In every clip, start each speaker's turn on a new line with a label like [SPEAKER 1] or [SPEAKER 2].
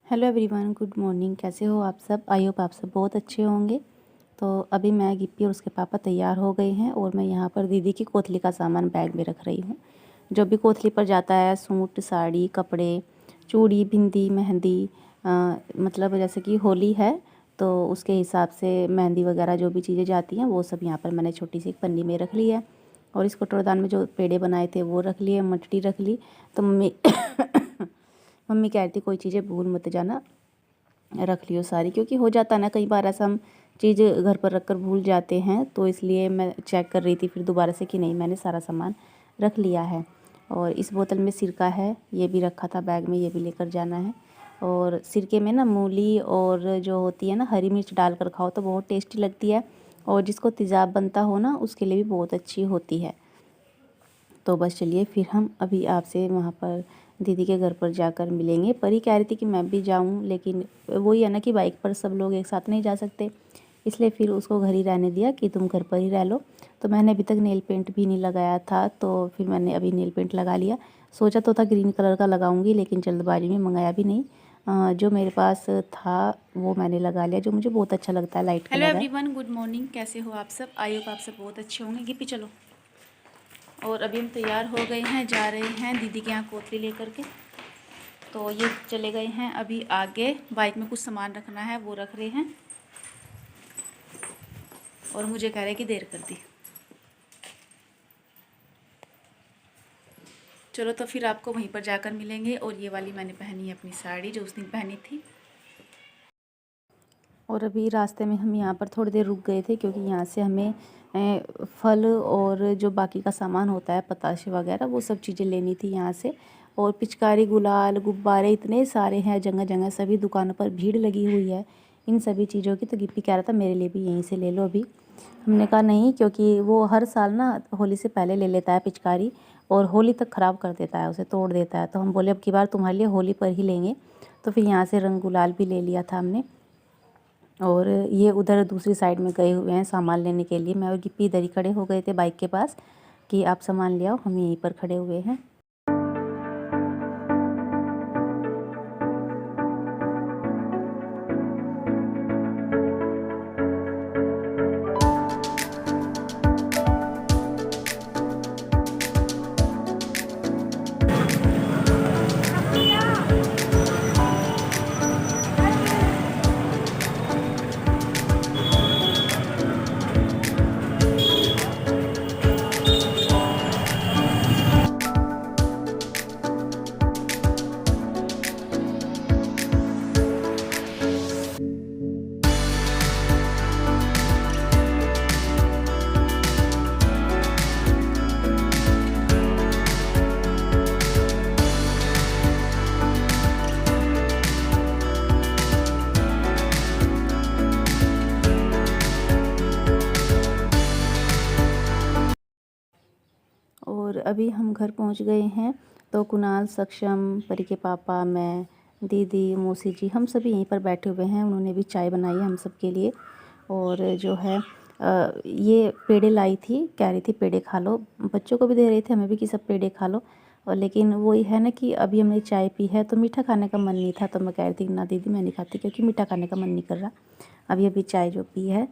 [SPEAKER 1] Hello everyone, good morning. कैसे हो आप सब? आई होप आप सब बहुत अच्छे होंगे। तो अभी मैं, गिप्पी और उसके पापा तैयार हो गए हैं और मैं यहाँ पर दीदी की कोथली का सामान बैग में रख रही हूँ। जो भी कोथली पर जाता है, सूट, साड़ी, कपड़े, चूड़ी, बिंदी, मेहंदी, मतलब जैसे कि होली है तो उसके हिसाब से मेहंदी वगैरह जो भी चीज़ें जाती हैं वो सब यहाँ पर मैंने छोटी सी एक पन्नी में रख ली है। और इस कटोरदान में जो पेड़े बनाए थे वो रख लिए, मटकी रख ली। तो मम्मी मम्मी कह रही थी कोई चीज़ें भूल मत जाना, रख लियो सारी, क्योंकि हो जाता है ना कई बार ऐसा, हम चीज़ घर पर रख कर भूल जाते हैं। तो इसलिए मैं चेक कर रही थी फिर दोबारा से कि नहीं, मैंने सारा सामान रख लिया है। और इस बोतल में सिरका है, ये भी रखा था बैग में, ये भी लेकर जाना है। और सिरके में ना मूली और जो होती है ना हरी मिर्च डालकर खाओ तो बहुत टेस्टी लगती है, और जिसको तेज़ाब बनता हो ना उसके लिए भी बहुत अच्छी होती है। तो बस चलिए फिर हम अभी आपसे वहाँ पर दीदी के घर पर जाकर मिलेंगे। परी कह रही थी कि मैं भी जाऊँ, लेकिन वही है ना कि बाइक पर सब लोग एक साथ नहीं जा सकते, इसलिए फिर उसको घर ही रहने दिया कि तुम घर पर ही रह लो। तो मैंने अभी तक नेल पेंट भी नहीं लगाया था, तो फिर मैंने अभी नेल पेंट लगा लिया। सोचा तो था ग्रीन कलर का लगाऊंगी, लेकिन जल्दबाजी में मंगाया भी नहीं। जो मेरे पास था वो मैंने लगा लिया, जो मुझे बहुत अच्छा लगता है, लाइट कलर है। Hello everyone, good morning. कैसे हो आप सब? आई होप आप सब बहुत अच्छे होंगे। गिप्पी चलो। और अभी हम तैयार हो गए हैं, जा रहे हैं दीदी के यहाँ कोथली लेकर के। तो ये चले गए हैं अभी आगे, बाइक में कुछ सामान रखना है वो रख रहे हैं, और मुझे कह रहे कि देर कर दी। चलो तो फिर आपको वहीं पर जाकर मिलेंगे। और ये वाली मैंने पहनी है अपनी साड़ी, जो उस दिन पहनी थी। और अभी रास्ते में हम यहाँ पर थोड़ी देर रुक गए थे, क्योंकि यहाँ से हमें फल और जो बाकी का सामान होता है, पताशे वगैरह, वो सब चीज़ें लेनी थी यहाँ से। और पिचकारी, गुलाल, गुब्बारे इतने सारे हैं, जगह जगह सभी दुकानों पर भीड़ लगी हुई है इन सभी चीज़ों की। तो गिप्पी कह रहा था मेरे लिए भी यहीं से ले लो अभी। हमने कहा नहीं, क्योंकि वो हर साल ना होली से पहले ले लेता है पिचकारी, और होली तक ख़राब कर देता है, उसे तोड़ देता है। तो हम बोले अब की बार तुम्हारे लिए होली पर ही लेंगे। तो फिर यहाँ से रंग गुलाल भी ले लिया था हमने। और ये उधर दूसरी साइड में गए हुए हैं सामान लेने के लिए। मैं और गिप्पी इधर ही खड़े हो गए थे बाइक के पास कि आप सामान ले आओ, हम यहीं पर खड़े हुए हैं। और अभी हम घर पहुंच गए हैं। तो कुणाल, सक्षम, परी के पापा, मैं, दीदी, मौसी जी, हम सभी यहीं पर बैठे हुए हैं। उन्होंने भी चाय बनाई है हम सब के लिए। और जो है ये पेड़े लाई थी, कह रही थी पेड़े खा लो, बच्चों को भी दे रहे थे, हमें भी कि सब पेड़े खा लो। और लेकिन वही है ना कि अभी हमने चाय पी है तो मीठा खाने का मन नहीं था, तो मैं कह रही थी ना दीदी मैं नहीं खाती, क्योंकि मीठा खाने का मन नहीं कर रहा। अभी अभी चाय जो पी है।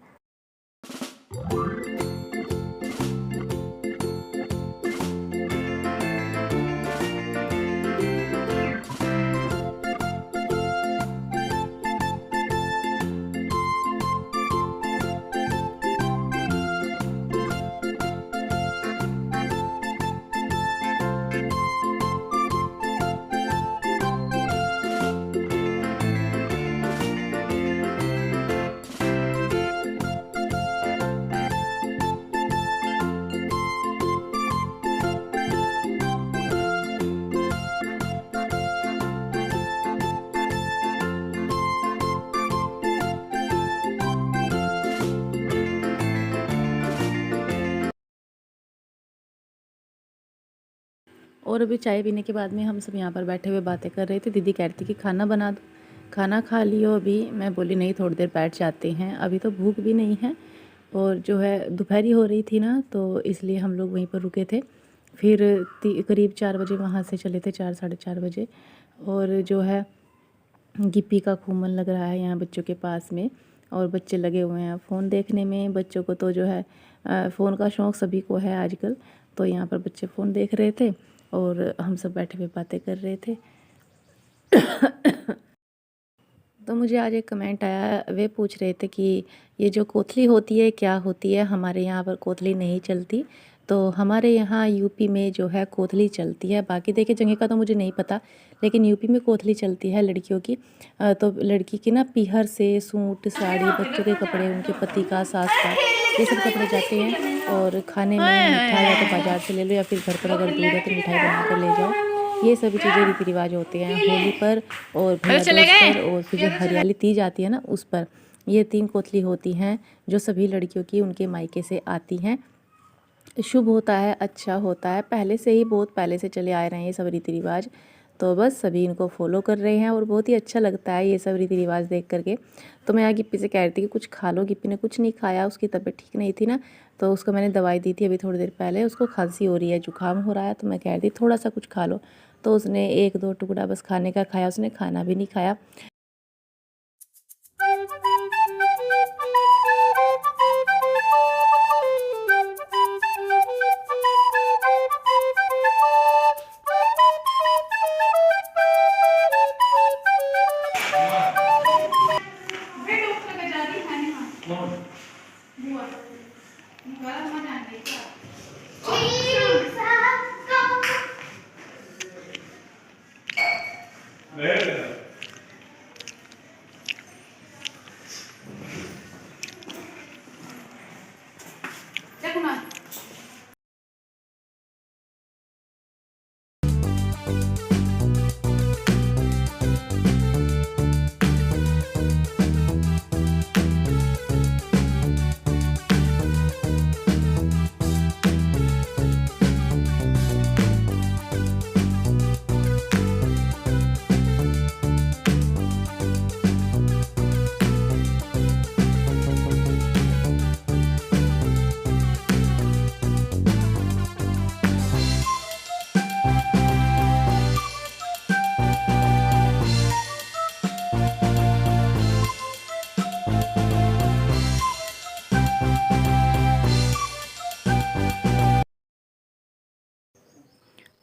[SPEAKER 1] और अभी चाय पीने के बाद में हम सब यहाँ पर बैठे हुए बातें कर रहे थे। दीदी कह रही थी कि खाना बना दो, खाना खा लियो अभी। मैं बोली नहीं, थोड़ी देर बैठ जाते हैं, अभी तो भूख भी नहीं है। और जो है दोपहरी हो रही थी ना, तो इसलिए हम लोग वहीं पर रुके थे। फिर करीब 4 बजे वहाँ से चले थे, 4 साढ़े 4 बजे। और जो है गिप्पी का खूब मन लग रहा है यहाँ बच्चों के पास में, और बच्चे लगे हुए हैं फ़ोन देखने में। बच्चों को तो जो है फ़ोन का शौक़ सभी को है आजकल। तो यहाँ पर बच्चे फ़ोन देख रहे थे और हम सब बैठे हुए बातें कर रहे थे। तो मुझे आज एक कमेंट आया, वे पूछ रहे थे कि ये जो कोथली होती है क्या होती है। हमारे यहाँ पर कोथली नहीं चलती। तो हमारे यहाँ यूपी में जो है कोथली चलती है। बाकी देखिए जगह का तो मुझे नहीं पता, लेकिन यूपी में कोथली चलती है लड़कियों की। तो लड़की की ना पीहर से सूट साड़ी, बच्चों के कपड़े, उनके पति का, सास का, ये सब कपड़े जाते हैं। और खाने में मिठाई या तो बाज़ार से ले लो, या फिर घर पर अगर दूध है तो मिठाई बना कर ले जाओ। ये सभी चीज़ें रीति रिवाज होते हैं होली पर और भैया दूज पर, और फिर जो हरियाली तीज आती है ना उस पर। ये 3 कोथली होती हैं जो सभी लड़कियों की उनके मायके से आती हैं। शुभ होता है, अच्छा होता है, पहले से ही बहुत पहले से चले आ रहे हैं ये सब रीति रिवाज। तो बस सभी इनको फॉलो कर रहे हैं और बहुत ही अच्छा लगता है ये सब रीति रिवाज देख करके। तो मैं गिप्पी से कह रही थी कि कुछ खा लो। गिप्पी ने कुछ नहीं खाया, उसकी तबीयत ठीक नहीं थी ना, तो उसको मैंने दवाई दी थी अभी थोड़ी देर पहले। उसको खांसी हो रही है, जुकाम हो रहा है, तो मैं कह रही थी थोड़ा सा कुछ खा लो। तो उसने 1-2 टुकड़ा बस खाने का खाया, उसने खाना भी नहीं खाया।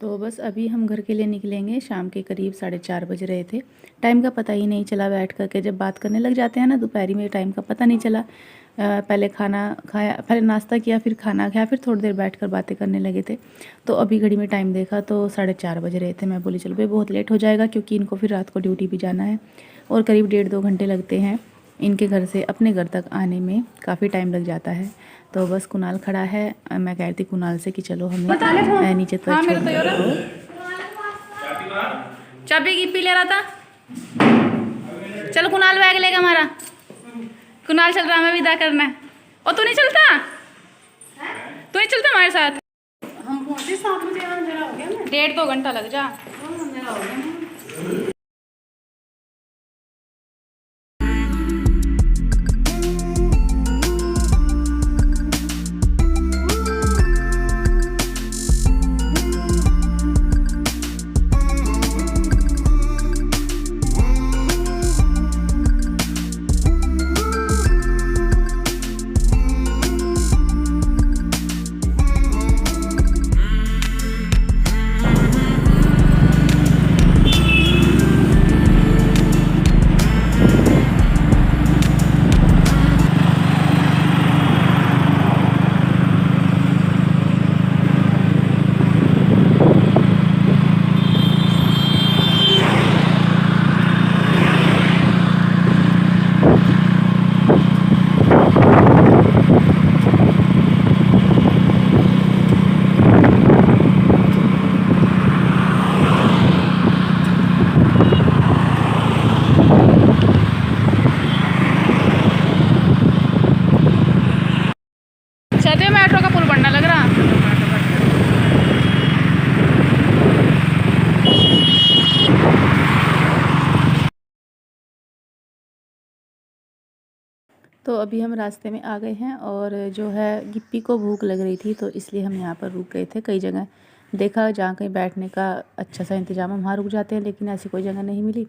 [SPEAKER 1] तो बस अभी हम घर के लिए निकलेंगे। शाम के करीब 4:30 बज रहे थे। टाइम का पता ही नहीं चला, बैठ कर के जब बात करने लग जाते हैं ना दोपहरी में, टाइम का पता नहीं चला। पहले खाना खाया, पहले नाश्ता किया, फिर खाना खाया, फिर थोड़ी देर बैठकर बातें करने लगे थे। तो अभी घड़ी में टाइम देखा तो 4:30 बज रहे थे। मैं बोली चलो भाई बहुत लेट हो जाएगा, क्योंकि इनको फिर रात को ड्यूटी भी जाना है और करीब 1.5-2 घंटे लगते हैं इनके घर से अपने घर तक आने में, काफ़ी टाइम लग जाता है। तो बस कुणाल खड़ा है। मैं कह रही थी कुणाल से कि चलो हमें नीचे तक छोड़ दो। चाबी गिप्पी ले रहा था। चलो कुणाल बैग लेगा हमारा। कुणाल चल रहा, हमें विदा करना है। और तू नहीं चलता? तू नहीं चलता हमारे साथ? हम पहुंचे 7 बजे, अंधेरा हो गया ना। 1.5-2 घंटा लग जा। अंधेरा हो गया। मेट्रो का पुल बनना लग रहा। तो अभी हम रास्ते में आ गए हैं और जो है गिप्पी को भूख लग रही थी, तो इसलिए हम यहाँ पर रुक गए थे। कई जगह देखा जहाँ कहीं बैठने का अच्छा सा इंतज़ाम है वहाँ रुक जाते हैं, लेकिन ऐसी कोई जगह नहीं मिली।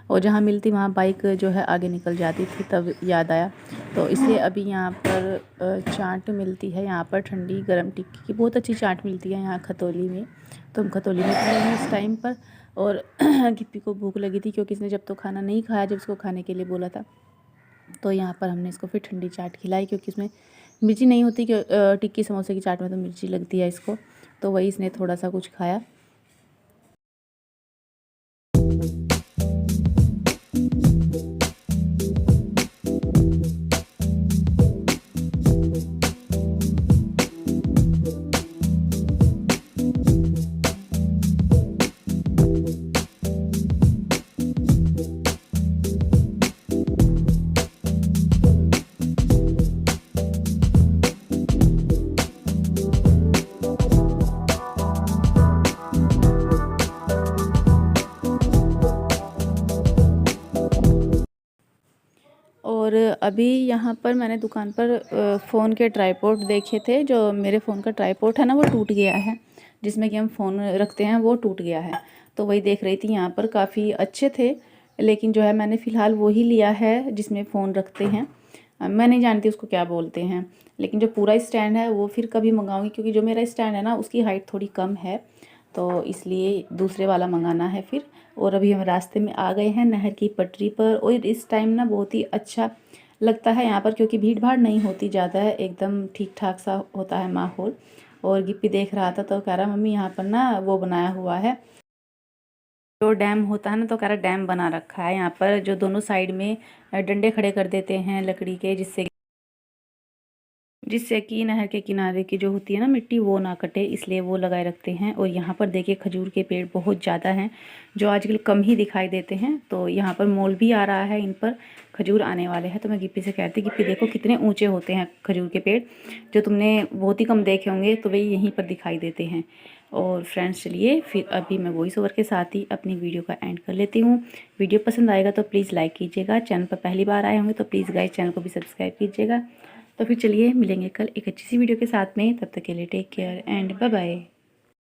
[SPEAKER 1] और जहाँ मिलती वहाँ बाइक जो है आगे निकल जाती थी, तब याद आया। तो इसलिए अभी यहाँ पर चाट मिलती है, यहाँ पर ठंडी गरम टिक्की की बहुत अच्छी चाट मिलती है यहाँ खतौली में। तो हम खतौली में खड़े हैं इस टाइम पर। और गिप्पी को भूख लगी थी, क्योंकि इसने जब तो खाना नहीं खाया जब इसको खाने के लिए बोला था। तो यहाँ पर हमने इसको फिर ठंडी चाट खिलाई, क्योंकि इसमें मिर्ची नहीं होती, टिक्की समोसे की चाट में तो मिर्ची लगती है इसको। तो वही इसने थोड़ा सा कुछ खाया। और अभी यहाँ पर मैंने दुकान पर फ़ोन के ट्राईपोड देखे थे। जो मेरे फ़ोन का ट्राईपोड है ना, वो टूट गया है, जिसमें कि हम फ़ोन रखते हैं, वो टूट गया है। तो वही देख रही थी। यहाँ पर काफ़ी अच्छे थे, लेकिन जो है मैंने फ़िलहाल वो ही लिया है जिसमें फ़ोन रखते हैं। मैं नहीं जानती उसको क्या बोलते हैं, लेकिन जो पूरा स्टैंड है वो फिर कभी मंगाऊँगी, क्योंकि जो मेरा स्टैंड है ना उसकी हाइट थोड़ी कम है, तो इसलिए दूसरे वाला मंगाना है फिर। और अभी हम रास्ते में आ गए हैं नहर की पटरी पर। और इस टाइम ना बहुत ही अच्छा लगता है यहाँ पर, क्योंकि भीड़ भाड़ नहीं होती ज़्यादा है, एकदम ठीक ठाक सा होता है माहौल। और गिप्पी देख रहा था तो कह रहा मम्मी यहाँ पर ना वो बनाया हुआ है, जो डैम होता है ना, तो कह रहा डैम बना रखा है यहाँ पर, जो दोनों साइड में डंडे खड़े कर देते हैं लकड़ी के, जिससे कि नहर के किनारे की जो होती है ना मिट्टी, वो ना कटे, इसलिए वो लगाए रखते हैं। और यहाँ पर देखिए खजूर के पेड़ बहुत ज़्यादा हैं, जो आजकल कम ही दिखाई देते हैं। तो यहाँ पर मोल भी आ रहा है, इन पर खजूर आने वाले हैं। तो मैं गिप्पी से कहती, गिप्पी देखो कितने ऊंचे होते हैं खजूर के पेड़, जो तुमने बहुत ही कम देखे होंगे, तो वही यहीं पर दिखाई देते हैं। और फ्रेंड्स चलिए फिर अभी मैं वॉइस ओवर के साथ ही अपनी वीडियो का एंड कर लेती हूँ। वीडियो पसंद आएगा तो प्लीज़ लाइक कीजिएगा, चैनल पर पहली बार आए होंगे तो प्लीज़ गाइस चैनल को भी सब्सक्राइब कीजिएगा। तो फिर चलिए मिलेंगे कल एक अच्छी सी वीडियो के साथ में। तब तक के लिए take care and bye bye.